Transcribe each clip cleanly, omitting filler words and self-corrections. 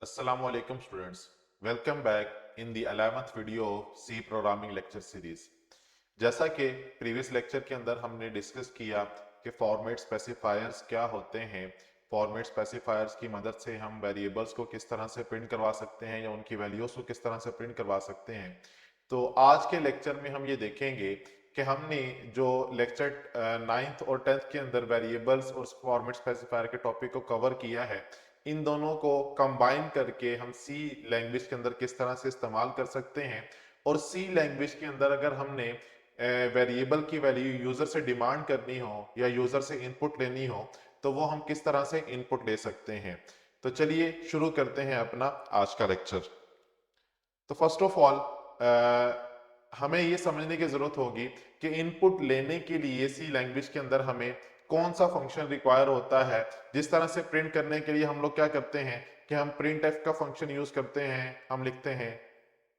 Assalamu alaikum students. Welcome back in the 11th video of C Programming Lecture Series. जैसा कि previous lecture के अंदर हमने discuss किया कि फॉर्मेट स्पेसिफायर्स क्या होते हैं, फॉर्मेट स्पेसिफायर्स की मदद से हम वेरिएबल्स को किस तरह से प्रिंट करवा सकते हैं या उनकी वैल्यूज को किस तरह से प्रिंट करवा सकते हैं। तो आज के लेक्चर में हम ये देखेंगे कि हमने जो लेक्चर 9th और 10th के अंदर वेरिएबल्स और फॉर्मेट स्पेसिफायर के टॉपिक को कवर किया है, इन दोनों को कंबाइन करके हम सी लैंग्वेज के अंदर किस तरह से इस्तेमाल कर सकते हैं। और सी लैंग्वेज के अंदर अगर हमने वेरिएबल की वैल्यू यूजर से डिमांड करनी हो या यूजर से इनपुट लेनी हो तो वो हम किस तरह से इनपुट ले सकते हैं। तो चलिए शुरू करते हैं अपना आज का लेक्चर। तो फर्स्ट ऑफ ऑल हमें ये समझने की जरूरत होगी कि इनपुट लेने के लिए सी लैंग्वेज के अंदर हमें कौन सा फंक्शन रिक्वायर होता है। जिस तरह से प्रिंट करने के लिए हम लोग क्या करते हैं कि हम प्रिंट एफ का फंक्शन यूज करते हैं, हम लिखते हैं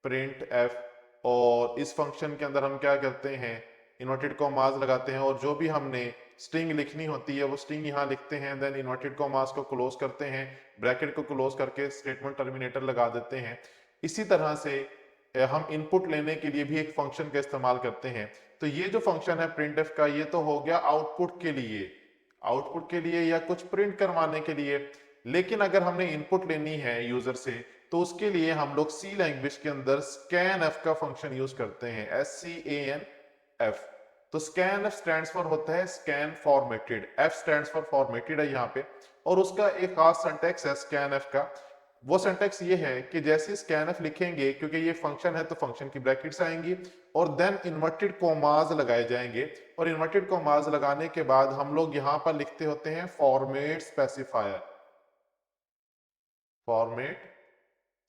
प्रिंट एफ, और इस फंक्शन के अंदर हम क्या करते हैं इन्वर्टेड कॉमास लगाते हैं, और जो भी हमने स्ट्रिंग लिखनी होती है वो स्ट्रिंग यहाँ लिखते हैं, देन इन्वर्टेड कॉमास को क्लोज करते हैं, ब्रैकेट को क्लोज करके स्टेटमेंट टर्मिनेटर लगा देते हैं। इसी तरह से हम इनपुट लेने के लिए भी एक फंक्शन का इस्तेमाल करते हैं। तो ये जो फंक्शन है प्रिंटफ का, ये तो हो गया आउटपुट के लिए या कुछ प्रिंट करवाने के लिए। लेकिन अगर हमने इनपुट लेनी है यूजर से तो उसके लिए हम लोग सी लैंग्वेज के अंदर स्कैन एफ का फंक्शन यूज करते हैं, SCANF। तो स्कैन एफ स्टैंड्स फॉर होता है scan formatted, F stands for formatted है यहाँ पे, और उसका एक खास सिंटैक्स है स्कैन एफ का। वो सिंटैक्स ये है कि जैसे स्कैनफ लिखेंगे, क्योंकि ये फंक्शन है तो फंक्शन की ब्रैकेट्स आएंगी और देन इन्वर्टेड कॉमास लगाए जाएंगे, और इन्वर्टेड कॉमास लगाने के बाद हम लोग यहां पर लिखते होते हैं फॉर्मेट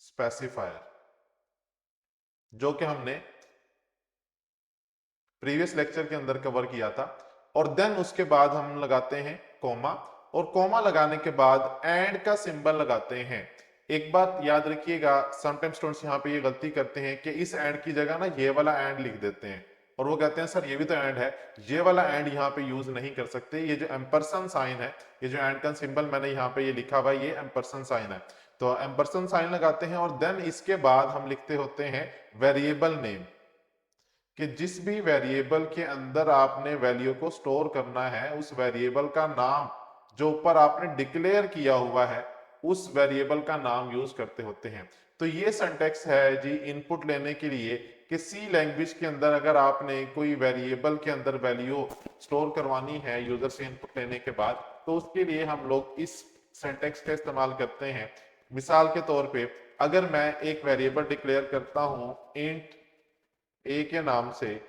स्पेसिफायर, जो कि हमने प्रीवियस लेक्चर के अंदर कवर किया था। और देन उसके बाद हम लगाते हैं कॉमा, और कॉमा लगाने के बाद एंड का सिंबल लगाते हैं। एक बात याद रखिएगा, समटाइम स्टूडेंट्स यहाँ पे ये गलती करते हैं कि इस एंड की जगह ना ये वाला एंड लिख देते हैं, और वो कहते हैं सर ये भी तो एंड है, ये वाला एंड यहाँ पे यूज नहीं कर सकते। ये जो एम्परसन साइन है, ये जो एंड का सिंबल मैंने यहाँ पे ये लिखा हुआ है, ये एम्परसन साइन है। तो एम्परसन साइन लगाते हैं और देन इसके बाद हम लिखते होते हैं वेरिएबल नेम, कि जिस भी वेरिएबल के अंदर आपने वैल्यू को स्टोर करना है उस वेरिएबल का नाम जो ऊपर आपने डिक्लेयर किया हुआ है उस वेरिएबल का नाम यूज करते होते हैं। तो ये सिंटैक्स है जी इनपुट लेने के लिए कि सी लैंग्वेज के अंदर अगर आपने कोई वेरिएबल के अंदर वैल्यू स्टोर करवानी है यूजर से इनपुट लेने के बाद, तो उसके लिए हम लोग इस सिंटैक्स का इस्तेमाल करते हैं। मिसाल के तौर पे अगर मैं एक वेरिएबल डिक्लेयर करता हूं इंट ए के नाम से,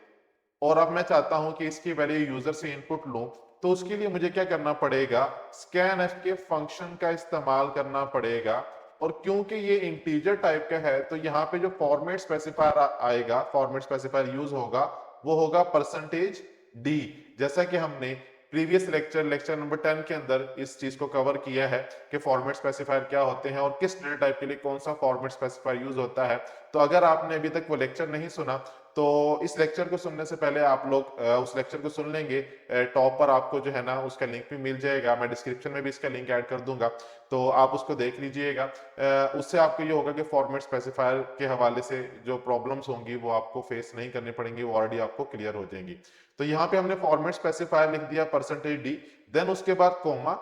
और अब मैं चाहता हूं कि इसकी वैल्यू यूजर से इनपुट लूं, तो उसके लिए मुझे क्या करना पड़ेगा, स्कैन एफ के फंक्शन का इस्तेमाल करना पड़ेगा। और क्योंकि ये इंटीजर टाइप का है तो यहाँ पे जो फॉर्मेट स्पेसिफायर आएगा, फॉर्मेट स्पेसिफायर यूज होगा, वो होगा %d। जैसा कि हमने प्रीवियस लेक्चर नंबर 10 के अंदर इस चीज को कवर किया है कि फॉर्मेट स्पेसिफायर क्या होते हैं और किस डेटा टाइप के लिए कौन सा फॉर्मेट स्पेसिफायर यूज होता है। तो अगर आपने अभी तक वो लेक्चर नहीं सुना तो इस लेक्चर को सुनने से पहले आप लोग उस लेक्चर को सुन लेंगे। टॉप पर आपको जो है ना उसका लिंक भी मिल जाएगा, मैं डिस्क्रिप्शन में भी इसका लिंक ऐड कर दूंगा, तो आप उसको देख लीजिएगा। उससे आपको ये होगा कि फॉर्मेट स्पेसिफायर के हवाले से जो प्रॉब्लम्स होंगी वो आपको फेस नहीं करनी पड़ेंगी, वो ऑलरेडी आपको क्लियर हो जाएंगी। तो यहाँ पे हमने फॉर्मेट स्पेसिफायर लिख दिया %d, देन उसके बाद कोमा,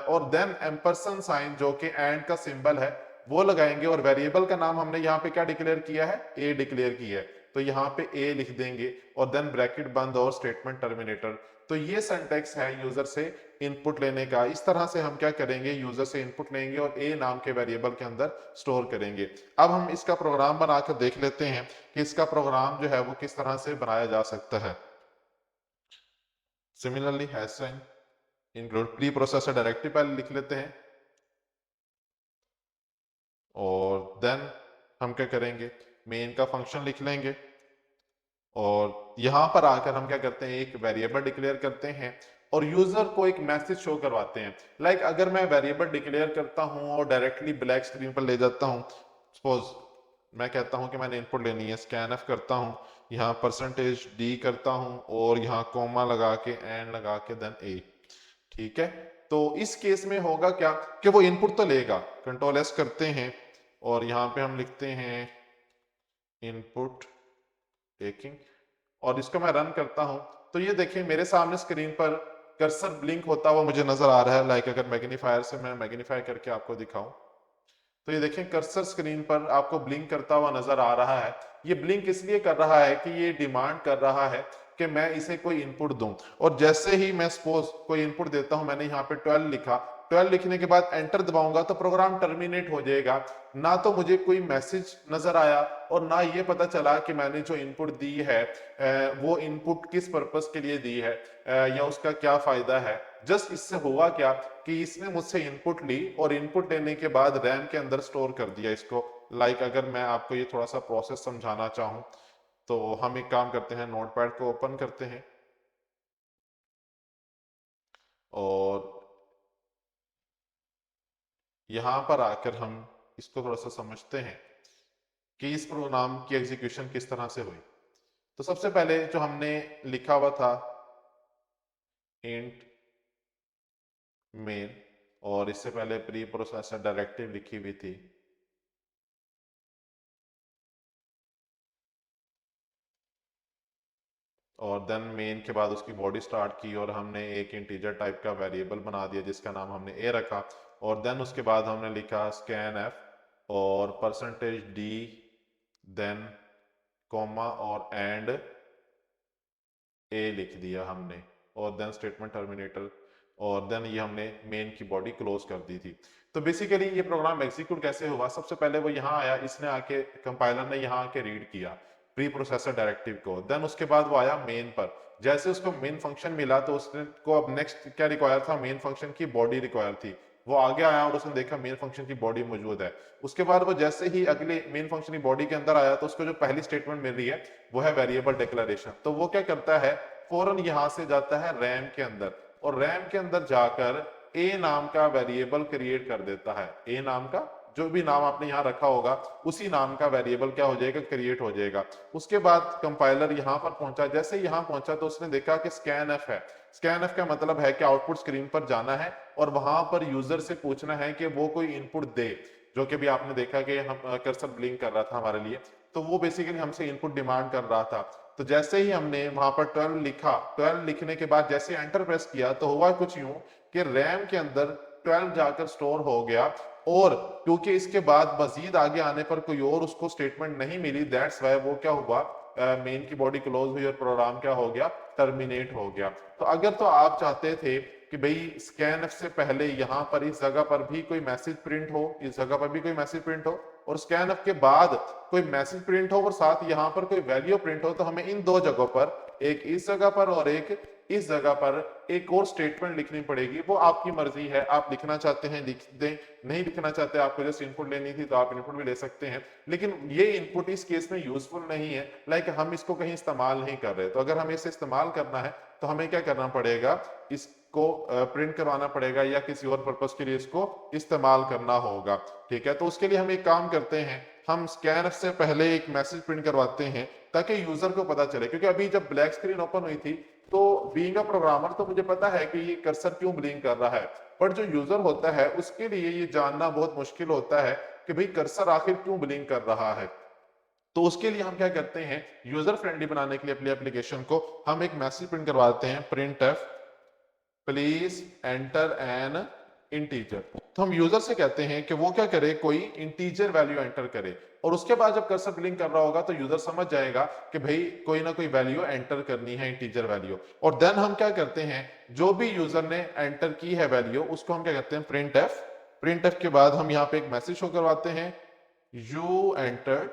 और देन एम्परसन साइन जो कि एंड का सिंबल है वो लगाएंगे, और वेरिएबल का नाम हमने यहाँ पे क्या डिक्लेयर किया है, ए डिक्लेयर किया है, तो यहाँ पे ए लिख देंगे और देन ब्रैकेट बंद और स्टेटमेंट टर्मिनेटर। तो ये सिंटैक्स है यूजर से इनपुट लेने का। इस तरह से हम क्या करेंगे, यूजर से इनपुट लेंगे और ए नाम के वेरिएबल के अंदर स्टोर करेंगे। अब हम इसका प्रोग्राम बनाकर देख लेते हैं कि इसका प्रोग्राम जो है वो किस तरह से बनाया जा सकता है। Similarly hash sign include preprocessor directory पहले लिख लेते हैं, और देन हम क्या करेंगे, मेन का फंक्शन लिख लेंगे, और यहां पर आकर हम क्या करते हैं, एक वेरिएबल डिक्लेयर करते हैं और यूजर को एक मैसेज शो करवाते हैं। लाइक अगर मैं वेरिएबल डिक्लेयर करता हूं और डायरेक्टली ब्लैक स्क्रीन पर ले जाता हूं, सपोज मैं कहता हूं कि मैंने इनपुट लेनी है, स्कैनफ करता हूं, यहाँ %d करता हूं और यहाँ कोमा लगा के एंड लगा के देन ए, ठीक है। तो इस केस में होगा क्या कि वो इनपुट तो लेगा, कंट्रोल एस करते हैं और यहाँ पे हम लिखते हैं इनपुट टेकिंग और इसको मैं रन करता हूं तो ये देखिए मेरे सामने स्क्रीन पर कर्सर ब्लिंक होता हुआ मुझे नजर आ रहा है। लाइक अगर मैग्नीफायर से मैं मैग्नीफाई करके आपको दिखाऊं तो ये देखें कर्सर स्क्रीन पर आपको ब्लिंक करता हुआ नजर आ रहा है। ये ब्लिंक इसलिए कर रहा है कि ये डिमांड कर रहा है कि मैं इसे कोई इनपुट दूं और जैसे ही मैं सपोज कोई इनपुट देता हूं, मैंने यहाँ पे 12 लिखा, 12 लिखने के बाद एंटर दबाऊंगा तो प्रोग्राम टर्मिनेट हो जाएगा। ना तो मुझे कोई मैसेज नजर आया और ना ये पता चला कि मैंने जो इनपुट दी है वो इनपुट किस पर्पस के लिए दी है या उसका क्या फायदा है। जस्ट इससे हुआ क्या कि इसने मुझसे इनपुट ली और इनपुट लेने के बाद रैम के अंदर स्टोर कर दिया इसको। लाइक अगर मैं आपको ये थोड़ा सा प्रोसेस समझाना चाहूं तो हम एक काम करते हैं, नोटपैड को ओपन करते हैं और यहां पर आकर हम इसको थोड़ा सा समझते हैं कि इस प्रोग्राम की एग्जीक्यूशन किस तरह से हुई। तो सबसे पहले जो हमने लिखा हुआ था इंट मेन और इससे पहले प्री प्रोसेसर डायरेक्टिव लिखी हुई थी और देन मेन के बाद उसकी बॉडी स्टार्ट की और हमने एक इंटीजर टाइप का वेरिएबल बना दिया जिसका नाम हमने ए रखा और देन उसके बाद हमने लिखा स्कैन एफ और परसेंटेज डी देन कॉमा और एंड ए लिख दिया हमने और देन स्टेटमेंट टर्मिनेटर और देन ये हमने मेन की बॉडी क्लोज कर दी थी। तो बेसिकली ये प्रोग्राम एग्जीक्यूट कैसे हुआ, सबसे पहले वो यहाँ आया, इसने आके कंपाइलर ने यहाँ आके रीड किया प्री प्रोसेसर डायरेक्टिव को, देन उसके बाद वो आया मेन पर। जैसे उसको मेन फंक्शन मिला तो उसने को अब नेक्स्ट क्या रिक्वायर था, मेन फंक्शन की बॉडी रिक्वायर थी। वो आगे आया और उसने देखा मेन फंक्शन की बॉडी मौजूद है। उसके बाद वो जैसे ही अगले मेन फंक्शन की बॉडी के अंदर आया तो उसको जो पहली स्टेटमेंट मिल रही है वो है वेरिएबल डिक्लेरेशन। तो वो क्या करता है, फौरन यहां से जाता है रैम के अंदर और रैम के अंदर जाकर ए नाम का वेरिएबल क्रिएट कर देता है। ए नाम का जो भी नाम आपने यहाँ रखा होगा उसी नाम का वेरिएबल क्या हो जाएगा, क्रिएट हो जाएगा। उसके बाद कंपाइलर यहाँ पर पहुंचा, जैसे यहाँ पहुंचा तो उसने देखा कि स्कैन एफ है। स्कैन एफ का मतलब है कि आउटपुट स्क्रीन पर जाना है और वहां पर यूजर से पूछना है कि वो कोई इनपुट दे, जो कि भी आपने देखा कि हम कर्सर ब्लिंक कर रहा था हमारे लिए, तो वो बेसिकली हमसे इनपुट डिमांड कर रहा था। तो जैसे ही हमने वहां पर 12 लिखा, 12 लिखने के बाद जैसे एंटर प्रेस किया तो हुआ कुछ यूं कि रैम के अंदर 12 जाकर स्टोर हो गया और क्योंकि इसके बाद मजीद आगे आने पर कोई और उसको स्टेटमेंट नहीं मिली, दैट्स वाई वो क्या हुआ, मेन की बॉडी क्लोज हुई और प्रोग्राम क्या हो गया, टर्मिनेट हो गया। तो अगर तो आप चाहते थे कि भाई स्कैन से पहले यहाँ पर इस जगह पर भी कोई मैसेज प्रिंट हो, इस जगह पर भी कोई मैसेज प्रिंट हो और स्कैन के बाद कोई मैसेज प्रिंट हो और साथ यहाँ पर कोई वैल्यू प्रिंट हो, तो हमें इन दो जगहों पर, एक इस जगह पर और एक इस जगह पर एक और स्टेटमेंट लिखनी पड़ेगी। वो आपकी मर्जी है, आप लिखना चाहते हैं लिख दें, नहीं लिखना चाहते, आपको जस्ट इनपुट लेनी थी तो आप इनपुट भी ले सकते हैं, लेकिन ये इनपुट इस केस में यूजफुल नहीं है। लाइक हम इसको कहीं इस्तेमाल नहीं कर रहे, तो अगर हमें इसे इस्तेमाल करना है तो हमें क्या करना पड़ेगा, इसको प्रिंट करवाना पड़ेगा या किसी और पर्पस के लिए इसको इस्तेमाल करना होगा। ठीक है, तो उसके लिए हम एक काम करते हैं, हम स्कैन से पहले एक मैसेज प्रिंट करवाते हैं ताकि यूजर को पता चले, क्योंकि अभी जब ब्लैक स्क्रीन ओपन हुई थी तो बीइंग अ प्रोग्रामर तो मुझे पता है कि ये कर्सर क्यों ब्लिंक कर रहा है, पर जो यूजर होता है उसके लिए ये जानना बहुत मुश्किल होता है कि भाई कर्सर आखिर क्यों ब्लिंक कर रहा है। तो उसके लिए हम क्या करते हैं, यूजर फ्रेंडली बनाने के लिए अपनी एप्लीकेशन को हम एक मैसेज प्रिंट करवाते हैं, print F please enter N integer. तो हम यूजर से कहते हैं कि वो क्या करे, कोई इंटीजर वैल्यू एंटर करे और उसके बाद जब कर्सर ब्लिंक कर रहा होगा तो यूजर समझ जाएगा कि भाई कोई ना कोई वैल्यू एंटर करनी है, इंटीजर वैल्यू। और देन हम क्या करते हैं, जो भी यूजर ने एंटर की है वैल्यू उसको हम क्या कहते हैं, प्रिंट एफ। प्रिंट एफ के बाद हम यहाँ पे एक मैसेज शो करवाते हैं, यू एंटर्ड,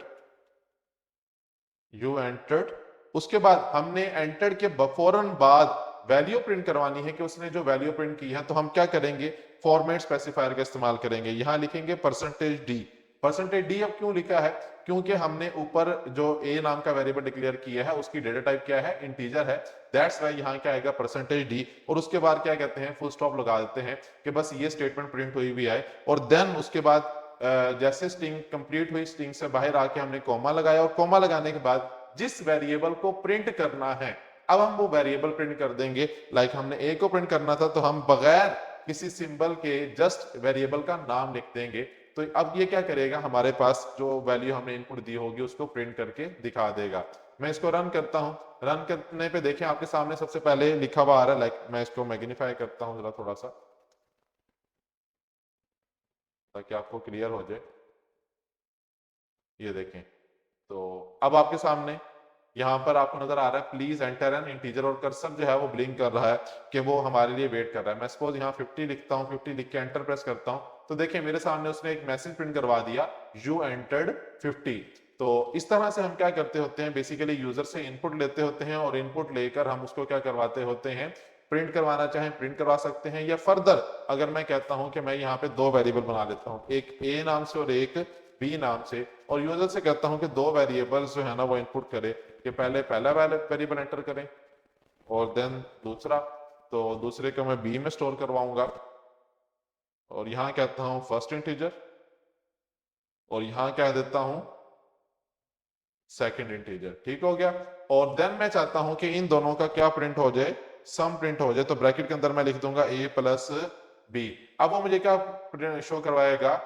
यू एंटर्ड। उसके बाद हमने एंटर्ड के फौरन बाद वैल्यू प्रिंट करवानी है कि उसने जो वैल्यू प्रिंट की है, तो हम क्या करेंगे, फॉर्मेट स्पेसिफायर का इस्तेमाल करेंगे। यहां लिखेंगे परसेंटेज डी। परसेंटेज डी अब क्यों लिखा है, क्योंकि हमने ऊपर जो ए नाम का वेरिएबल डिक्लेयर किया है उसकी डेटा टाइप क्या है, इंटीजर है, दैट्स वाई यहाँ क्या आएगा, परसेंटेज डी। और उसके बाद क्या कहते हैं, फुल स्टॉप लगा देते हैं कि बस ये स्टेटमेंट प्रिंट हुई भी आए। और देन उसके बाद जैसे स्ट्रिंग कंप्लीट हुई, स्ट्रिंग से बाहर आके हमने कॉमा लगाया और कॉमा लगाने के बाद जिस वेरिएबल को प्रिंट करना है अब हम वो वेरिएबल प्रिंट कर देंगे। लाइक हमने ए को प्रिंट करना था तो हम बगैर किसी सिंबल के जस्ट वेरिएबल का नाम लिख देंगे, तो अब ये क्या करेगा, हमारे पास जो वैल्यू हमने इनपुट दी होगी उसको प्रिंट करके दिखा देगा। मैं इसको रन करता हूं। रन करने पे देखें आपके सामने सबसे पहले लिखा हुआ आ रहा है, लाइक मैं इसको मैग्नीफाई करता हूं जरा थोड़ा सा ताकि आपको क्लियर हो जाए। ये देखें, तो अब आपके सामने यहाँ पर आपको नजर आ रहा है प्लीज एंटर एन इंटीजर, और कर्सर जो है वो ब्लिंक कर रहा है कि वो हमारे लिए वेट कर रहा है। मैं सपोज यहाँ 50 लिखता हूँ, 50 लिख के एंटर प्रेस करता हूँ, तो देखिए मेरे सामने उसने एक मैसेज प्रिंट करवा दिया, यू एंटर्ड 50। तो इस तरह से हम क्या करते होते हैं, बेसिकली यूजर से इनपुट लेते होते हैं और इनपुट लेकर हम उसको क्या करवाते होते हैं, प्रिंट करवाना चाहें प्रिंट करवा सकते हैं, या फर्दर अगर मैं कहता हूं कि मैं यहाँ पे दो वेरिएबल बना लेता हूँ, एक ए नाम से और एक बी नाम से, और यूजर से कहता हूं कि दो वेरिएबल्स जो है ना वो इनपुट करे, कि पहले पहला वेरिएबल एंटर करें और देन दूसरा, तो दूसरे को मैं बी में स्टोर करवाऊंगा, और यहां कहता हूं फर्स्ट इंटीजर, और यहां कह देता हूं सेकंड इंटीजर। ठीक हो गया। और देन मैं चाहता हूं कि इन दोनों का क्या प्रिंट हो जाए, सम प्रिंट हो जाए, तो ब्रैकेट के अंदर मैं लिख दूंगा a प्लस बी। अब वो मुझे क्या शो करवाएगा,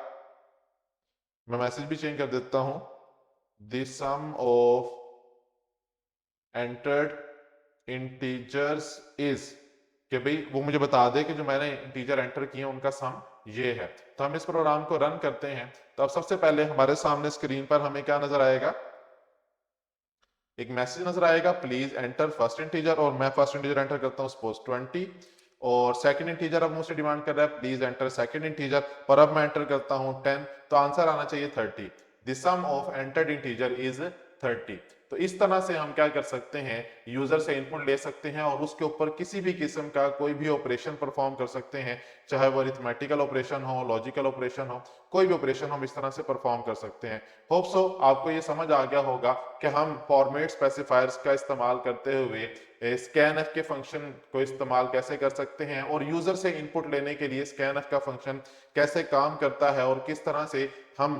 मैं मैसेज भी चेंज कर देता हूं, the sum of entered integers is, कि भाई वो मुझे बता दे कि जो मैंने इंटीजर एंटर किए उनका सम ये है। तो हम इस प्रोग्राम को रन करते हैं, तो अब सबसे पहले हमारे सामने स्क्रीन पर हमें क्या नजर आएगा, एक मैसेज नजर आएगा प्लीज एंटर फर्स्ट इंटीजर, और मैं फर्स्ट इंटीजर एंटर करता हूं सपोज 20, और सेकंड इंटीजर अब मुझसे डिमांड कर रहा है प्लीज एंटर सेकंड इंटीजर, और अब मैं एंटर करता हूं 10, तो आंसर आना चाहिए 30। The sum of entered integer is 30। तो इस तरह से हम क्या कर सकते हैं, यूजर से इनपुट ले सकते हैं और उसके ऊपर किसी भी किस्म का कोई भी ऑपरेशन परफॉर्म कर सकते हैं, चाहे वो अरिथमेटिकल ऑपरेशन हो, लॉजिकल ऑपरेशन हो, कोई भी ऑपरेशन हम इस तरह से परफॉर्म कर सकते हैं। होप सो आपको ये समझ आ गया होगा कि हम फॉर्मेट स्पेसिफायर्स का इस्तेमाल करते हुए स्कैनएफ के फंक्शन को इस्तेमाल कैसे कर सकते हैं, और यूजर से इनपुट लेने के लिए स्कैनएफ का फंक्शन कैसे काम करता है, और किस तरह से हम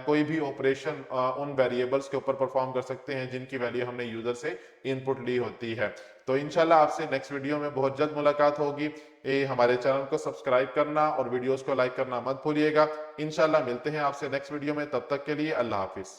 कोई भी ऑपरेशन उन वेरिएबल्स के ऊपर परफॉर्म कर सकते हैं जिनकी वैल्यू हमने यूजर से इनपुट ली होती है। तो इंशाल्लाह आपसे नेक्स्ट वीडियो में बहुत जल्द मुलाकात होगी। हमारे चैनल को सब्सक्राइब करना और वीडियोस को लाइक करना मत भूलिएगा। इंशाल्लाह मिलते हैं आपसे नेक्स्ट वीडियो में, तब तक के लिए अल्लाह हाफिज।